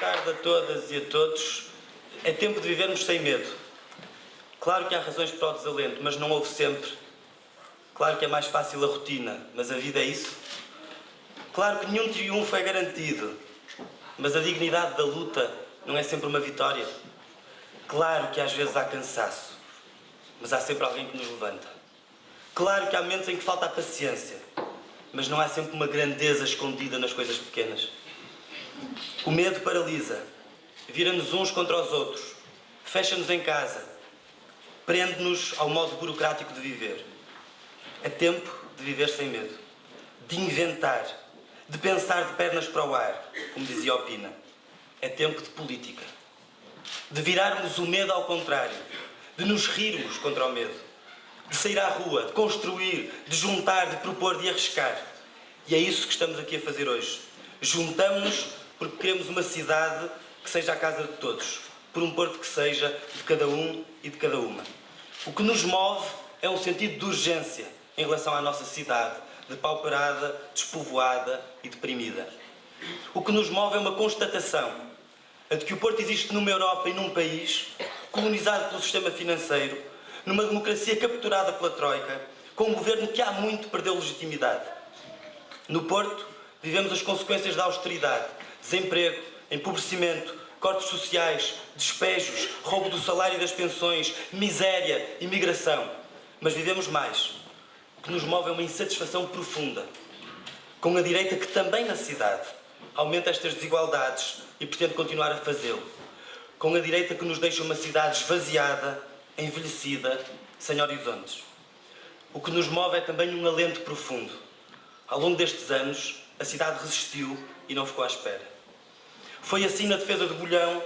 tarde a todas e a todos. É tempo de vivermos sem medo. Claro que há razões para o desalento, mas não houve sempre. Claro que é mais fácil a rotina, mas a vida é isso. Claro que nenhum triunfo é garantido, mas a dignidade da luta não é sempre uma vitória. Claro que às vezes há cansaço, mas há sempre alguém que nos levanta. Claro que há momentos em que falta a paciência, mas não há sempre uma grandeza escondida nas coisas pequenas. O medo paralisa, vira-nos uns contra os outros, fecha-nos em casa, prende-nos ao modo burocrático de viver. É tempo de viver sem medo, de inventar, de pensar de pernas para o ar, como dizia o Pina. É tempo de política, de virarmos o medo ao contrário, de nos rirmos contra o medo, de sair à rua, de construir, de juntar, de propor, de arriscar. E é isso que estamos aqui a fazer hoje. Juntamos-nos porque queremos uma cidade que seja a casa de todos, por um Porto que seja de cada um e de cada uma. O que nos move é um sentido de urgência em relação à nossa cidade, depauperada, despovoada e deprimida. O que nos move é uma constatação, a de que o Porto existe numa Europa e num país colonizado pelo sistema financeiro, numa democracia capturada pela Troika, com um governo que há muito perdeu legitimidade. No Porto, vivemos as consequências da austeridade, desemprego, empobrecimento, cortes sociais, despejos, roubo do salário e das pensões, miséria, imigração. Mas vivemos mais. O que nos move é uma insatisfação profunda, com a direita que também na cidade aumenta estas desigualdades e pretende continuar a fazê-lo. Com a direita que nos deixa uma cidade esvaziada, envelhecida, sem horizontes. O que nos move é também um alento profundo. Ao longo destes anos, a cidade resistiu e não ficou à espera. Foi assim na defesa do Bolhão,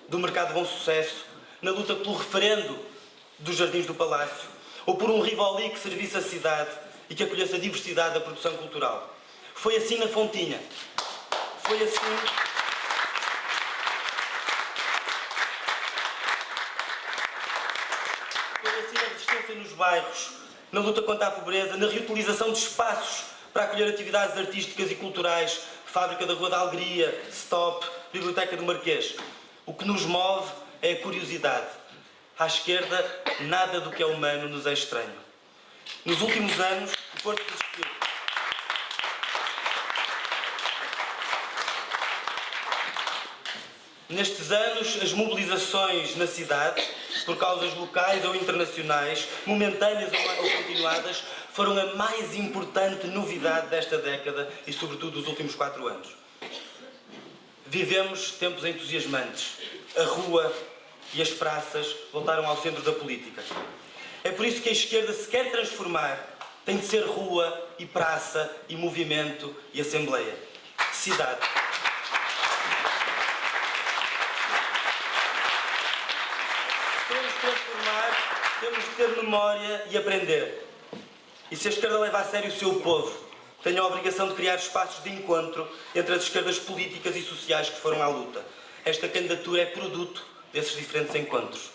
do Mercado de Bom Sucesso, na luta pelo referendo dos Jardins do Palácio, ou por um Rivoli que servisse a cidade e que acolhesse a diversidade da produção cultural. Foi assim na Fontinha. Foi assim... Foi assim na resistência nos bairros, na luta contra a pobreza, na reutilização de espaços para acolher atividades artísticas e culturais, Fábrica da Rua da Alegria, Stop, Biblioteca do Marquês. O que nos move é a curiosidade. À esquerda, nada do que é humano nos é estranho. Nos últimos anos, o Porto resistiu. Nestes anos, as mobilizações na cidade, por causas locais ou internacionais, momentâneas ou continuadas, foram a mais importante novidade desta década e, sobretudo, dos últimos 4 anos. Vivemos tempos entusiasmantes. A rua e as praças voltaram ao centro da política. É por isso que a esquerda se quer transformar, tem de ser rua e praça e movimento e assembleia. Cidade. Transformar, temos de ter memória e aprender. E se a esquerda leva a sério o seu povo, tem a obrigação de criar espaços de encontro entre as esquerdas políticas e sociais que foram à luta. Esta candidatura é produto desses diferentes encontros.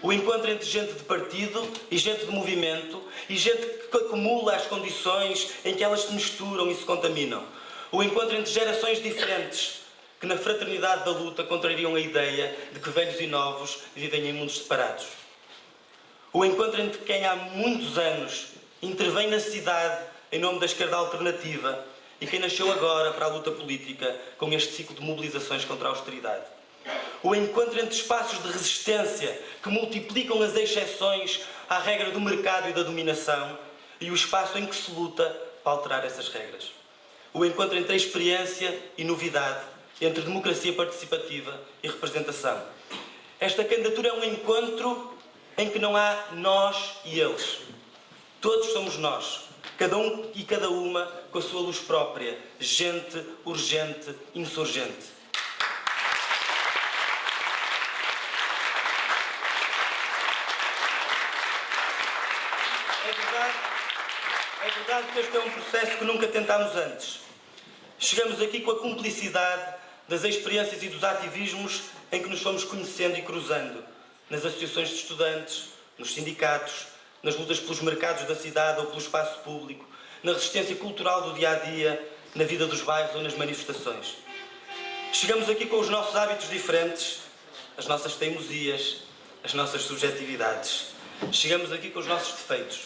O encontro entre gente de partido e gente de movimento e gente que acumula as condições em que elas se misturam e se contaminam. O encontro entre gerações diferentes que na fraternidade da luta contrariam a ideia de que velhos e novos vivem em mundos separados. O encontro entre quem há muitos anos intervém na cidade em nome da esquerda alternativa e quem nasceu agora para a luta política com este ciclo de mobilizações contra a austeridade. O encontro entre espaços de resistência que multiplicam as exceções à regra do mercado e da dominação e o espaço em que se luta para alterar essas regras. O encontro entre a experiência e novidade, entre democracia participativa e representação. Esta candidatura é um encontro em que não há nós e eles. Todos somos nós, cada um e cada uma com a sua luz própria, gente, urgente, insurgente. É verdade que este é um processo que nunca tentámos antes. Chegamos aqui com a cumplicidade das experiências e dos ativismos em que nos fomos conhecendo e cruzando, nas associações de estudantes, nos sindicatos, nas lutas pelos mercados da cidade ou pelo espaço público, na resistência cultural do dia-a-dia, na vida dos bairros ou nas manifestações. Chegamos aqui com os nossos hábitos diferentes, as nossas teimosias, as nossas subjetividades. Chegamos aqui com os nossos defeitos.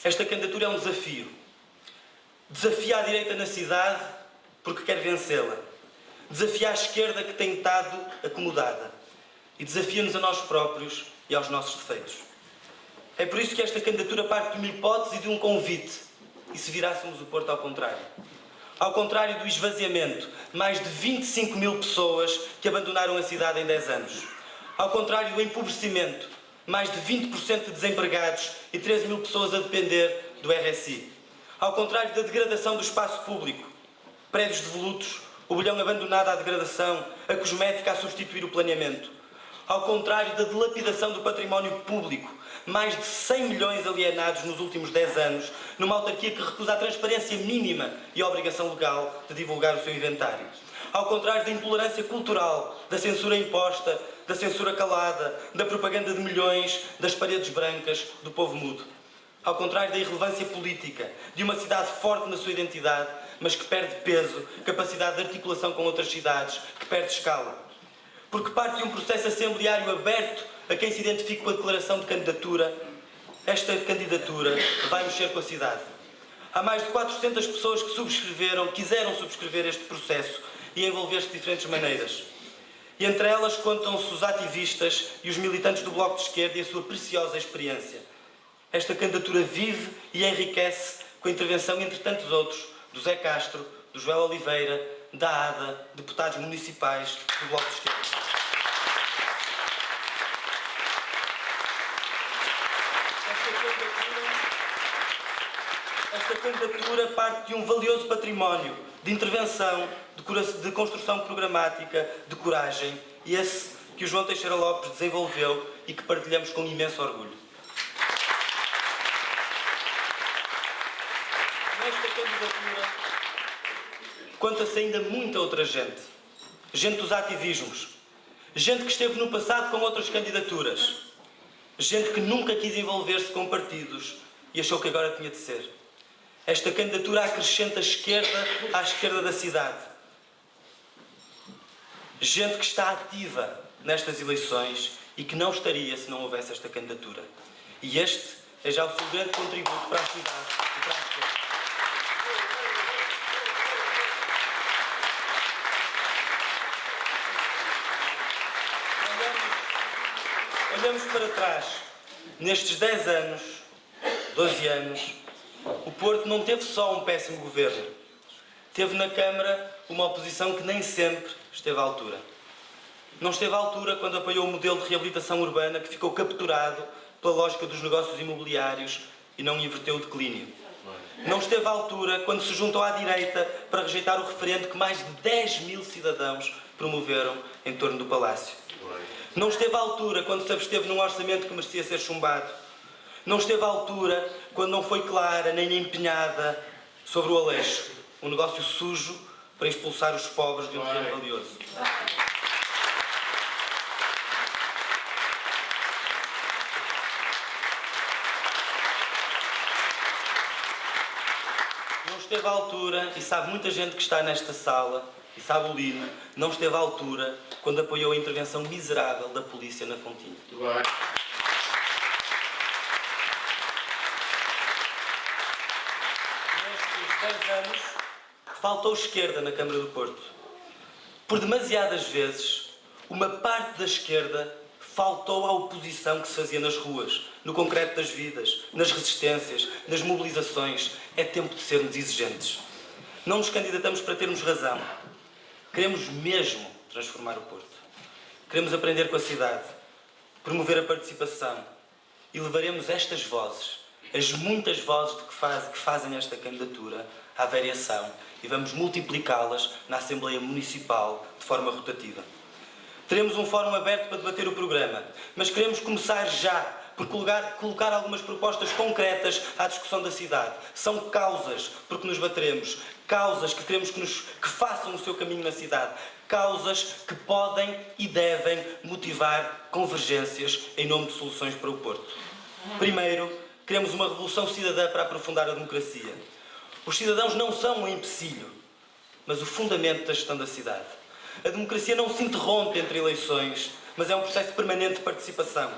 Esta candidatura é um desafio. Desafia a direita na cidade porque quer vencê-la. Desafia a esquerda que tem estado acomodada. E desafia-nos a nós próprios e aos nossos defeitos. É por isso que esta candidatura parte de uma hipótese e de um convite. E se virássemos o Porto ao contrário? Ao contrário do esvaziamento, mais de 25 mil pessoas que abandonaram a cidade em 10 anos. Ao contrário do empobrecimento, mais de 20% de desempregados e 13 mil pessoas a depender do RSI. Ao contrário da degradação do espaço público, prédios devolutos, o bolhão abandonado à degradação, a cosmética a substituir o planeamento. Ao contrário da dilapidação do património público, mais de 100 milhões alienados nos últimos 10 anos, numa autarquia que recusa a transparência mínima e a obrigação legal de divulgar o seu inventário. Ao contrário da intolerância cultural, da censura imposta, da censura calada, da propaganda de milhões, das paredes brancas, do povo mudo. Ao contrário da irrelevância política, de uma cidade forte na sua identidade, mas que perde peso, capacidade de articulação com outras cidades, que perde escala. Porque parte de um processo assembleário aberto a quem se identifique com a declaração de candidatura, esta candidatura vai mexer com a cidade. Há mais de 400 pessoas que quiseram subscrever este processo e envolver-se de diferentes maneiras. E entre elas contam-se os ativistas e os militantes do Bloco de Esquerda e a sua preciosa experiência. Esta candidatura vive e enriquece com a intervenção, entre tantos outros, do Zé Castro, do Joel Oliveira, da ADA, deputados municipais do Bloco de Esquerda. Esta candidatura parte de um valioso património de intervenção, de construção programática, de coragem, e esse que o João Teixeira Lopes desenvolveu e que partilhamos com imenso orgulho. Nesta candidatura conta-se ainda muita outra gente. Gente dos ativismos. Gente que esteve no passado com outras candidaturas. Gente que nunca quis envolver-se com partidos e achou que agora tinha de ser. Esta candidatura acrescenta a esquerda à esquerda da cidade. Gente que está ativa nestas eleições e que não estaria se não houvesse esta candidatura. E este é já o seu grande contributo para a cidade e para a esquerda. Olhamos para trás. Nestes 10 anos, 12 anos, o Porto não teve só um péssimo governo. Teve na Câmara uma oposição que nem sempre esteve à altura. Não esteve à altura quando apoiou o modelo de reabilitação urbana que ficou capturado pela lógica dos negócios imobiliários e não inverteu o declínio. Não esteve à altura quando se juntou à direita para rejeitar o referendo que mais de 10 mil cidadãos promoveram em torno do Palácio. Não esteve à altura quando se absteve num orçamento que merecia ser chumbado. Não esteve à altura quando não foi clara nem empenhada sobre o Aleixo, um negócio sujo para expulsar os pobres de um terreno valioso. Não esteve à altura, e sabe muita gente que está nesta sala, e sabe o Lino, não esteve à altura quando apoiou a intervenção miserável da polícia na Fontinha. Nestes 10 anos, faltou esquerda na Câmara do Porto. Por demasiadas vezes, uma parte da esquerda faltou à oposição que se fazia nas ruas, no concreto das vidas, nas resistências, nas mobilizações. É tempo de sermos exigentes. Não nos candidatamos para termos razão. Queremos mesmo transformar o Porto. Queremos aprender com a cidade, promover a participação e levaremos estas vozes, as muitas vozes que fazem esta candidatura, à variação e vamos multiplicá-las na Assembleia Municipal de forma rotativa. Teremos um fórum aberto para debater o programa, mas queremos começar já por colocar algumas propostas concretas à discussão da cidade. São causas porque nos bateremos, causas que queremos que façam o seu caminho na cidade, causas que podem e devem motivar convergências em nome de soluções para o Porto. Primeiro, queremos uma revolução cidadã para aprofundar a democracia. Os cidadãos não são um empecilho, mas o fundamento da gestão da cidade. A democracia não se interrompe entre eleições, mas é um processo permanente de participação.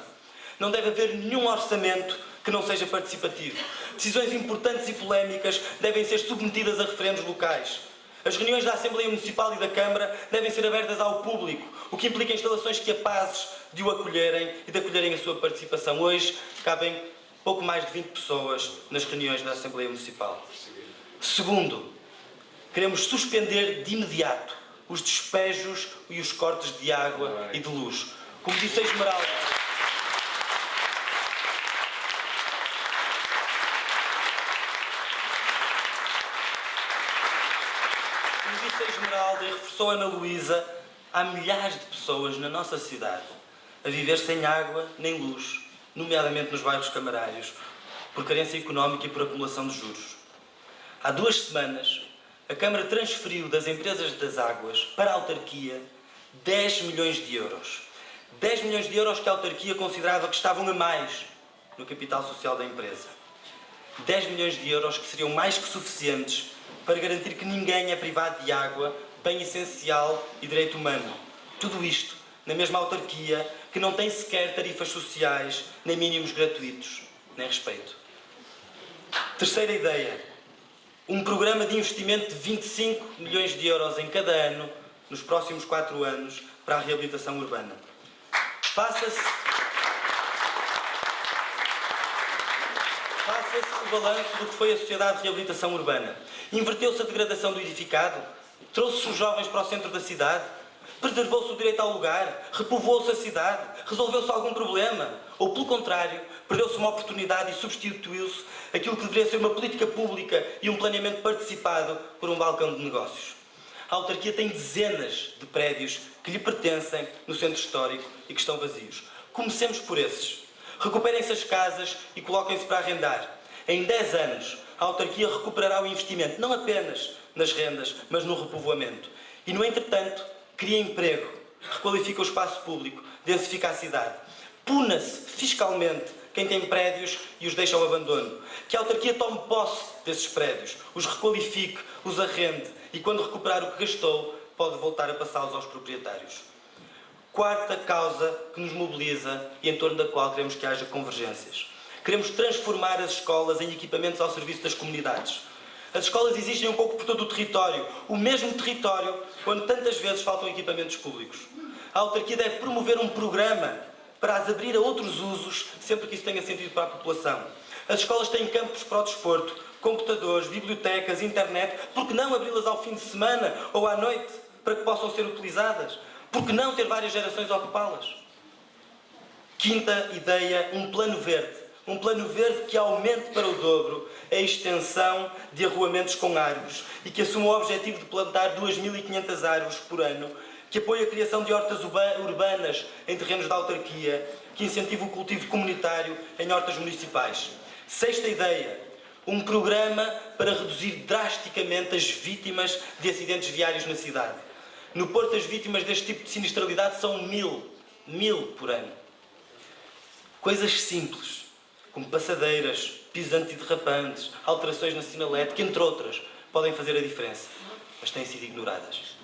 Não deve haver nenhum orçamento que não seja participativo. Decisões importantes e polémicas devem ser submetidas a referendos locais. As reuniões da Assembleia Municipal e da Câmara devem ser abertas ao público, o que implica instalações capazes de o acolherem e de acolherem a sua participação. Hoje cabem pouco mais de 20 pessoas nas reuniões da Assembleia Municipal. Segundo, queremos suspender de imediato os despejos e os cortes de água e de luz. Como disse a Esmeralda, e reforçou a Ana Luísa, há milhares de pessoas na nossa cidade a viver sem água nem luz, nomeadamente nos bairros camarários, por carência económica e por acumulação de juros. Há 2 semanas, a Câmara transferiu das empresas das águas para a autarquia 10 milhões de euros. 10 milhões de euros que a autarquia considerava que estavam a mais no capital social da empresa. 10 milhões de euros que seriam mais que suficientes para garantir que ninguém é privado de água, bem essencial e direito humano. Tudo isto na mesma autarquia que não tem sequer tarifas sociais, nem mínimos gratuitos, nem respeito. Terceira ideia. Um programa de investimento de 25 milhões de euros em cada ano, nos próximos 4 anos, para a reabilitação urbana. Faça-se o balanço do que foi a Sociedade de Reabilitação Urbana. Inverteu-se a degradação do edificado? Trouxe-se os jovens para o centro da cidade? Preservou-se o direito ao lugar? Repovoou-se a cidade? Resolveu-se algum problema? Ou, pelo contrário, perdeu-se uma oportunidade e substituiu-se aquilo que deveria ser uma política pública e um planeamento participado por um balcão de negócios? A autarquia tem dezenas de prédios que lhe pertencem no centro histórico e que estão vazios. Comecemos por esses. Recuperem-se as casas e coloquem-se para arrendar. Em 10 anos, a autarquia recuperará o investimento, não apenas nas rendas, mas no repovoamento. E, no entretanto, cria emprego, requalifica o espaço público, densifica a cidade. Puna-se fiscalmente quem tem prédios e os deixa ao abandono. Que a autarquia tome posse desses prédios, os requalifique, os arrende e, quando recuperar o que gastou, pode voltar a passá-los aos proprietários. Quarta causa que nos mobiliza e em torno da qual queremos que haja convergências. Queremos transformar as escolas em equipamentos ao serviço das comunidades. As escolas existem um pouco por todo o território, o mesmo território onde tantas vezes faltam equipamentos públicos. A autarquia deve promover um programa para as abrir a outros usos, sempre que isso tenha sentido para a população. As escolas têm campos para o desporto, computadores, bibliotecas, internet. Por que não abri-las ao fim de semana ou à noite para que possam ser utilizadas? Por que não ter várias gerações a ocupá-las? Quinta ideia, um plano verde. Um plano verde que aumente para o dobro a extensão de arruamentos com árvores e que assuma o objetivo de plantar 2.500 árvores por ano, que apoie a criação de hortas urbanas em terrenos da autarquia, que incentive o cultivo comunitário em hortas municipais. Sexta ideia, um programa para reduzir drasticamente as vítimas de acidentes viários na cidade. No Porto, as vítimas deste tipo de sinistralidade são 1000 por ano. Coisas simples, como passadeiras, pisos antiderrapantes, alterações na sinalética, entre outras, podem fazer a diferença, mas têm sido ignoradas.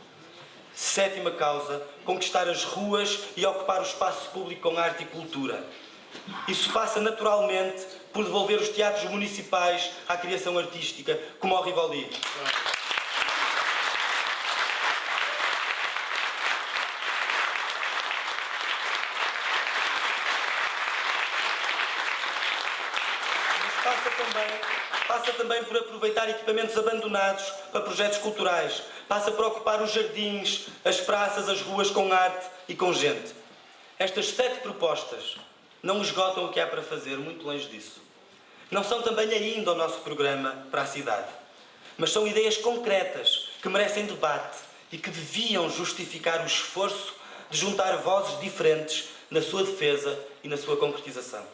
Sétima causa, conquistar as ruas e ocupar o espaço público com arte e cultura. Isso passa naturalmente por devolver os teatros municipais à criação artística, como ao Rivoli. Passa também por aproveitar equipamentos abandonados para projetos culturais. Passa por ocupar os jardins, as praças, as ruas com arte e com gente. Estas 7 propostas não esgotam o que há para fazer, muito longe disso. Não são também ainda o nosso programa para a cidade, mas são ideias concretas que merecem debate e que deviam justificar o esforço de juntar vozes diferentes na sua defesa e na sua concretização.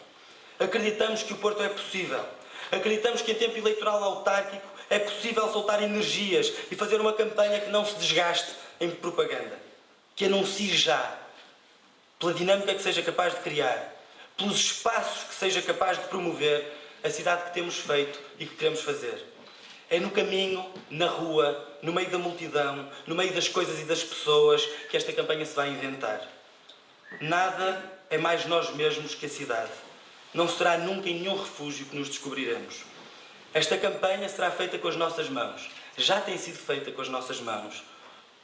Acreditamos que o Porto é possível. Acreditamos que em tempo eleitoral autárquico é possível soltar energias e fazer uma campanha que não se desgaste em propaganda. Que anuncie já, pela dinâmica que seja capaz de criar, pelos espaços que seja capaz de promover a cidade que temos feito e que queremos fazer. É no caminho, na rua, no meio da multidão, no meio das coisas e das pessoas que esta campanha se vai inventar. Nada é mais nós mesmos que a cidade. Não será nunca em nenhum refúgio que nos descobriremos. Esta campanha será feita com as nossas mãos. Já tem sido feita com as nossas mãos.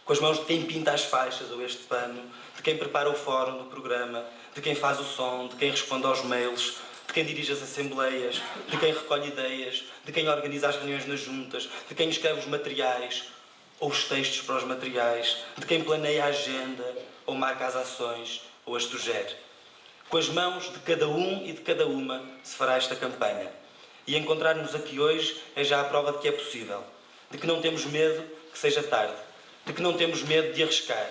Com as mãos de quem pinta as faixas ou este pano, de quem prepara o fórum do programa, de quem faz o som, de quem responde aos mails, de quem dirige as assembleias, de quem recolhe ideias, de quem organiza as reuniões nas juntas, de quem escreve os materiais ou os textos para os materiais, de quem planeia a agenda ou marca as ações ou as sugere. Com as mãos de cada um e de cada uma se fará esta campanha. E encontrar-nos aqui hoje é já a prova de que é possível, de que não temos medo que seja tarde, de que não temos medo de arriscar.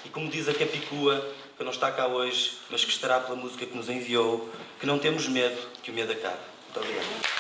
E como diz a Capicua, que não está cá hoje, mas que estará pela música que nos enviou, que não temos medo que o medo acabe. Muito obrigado.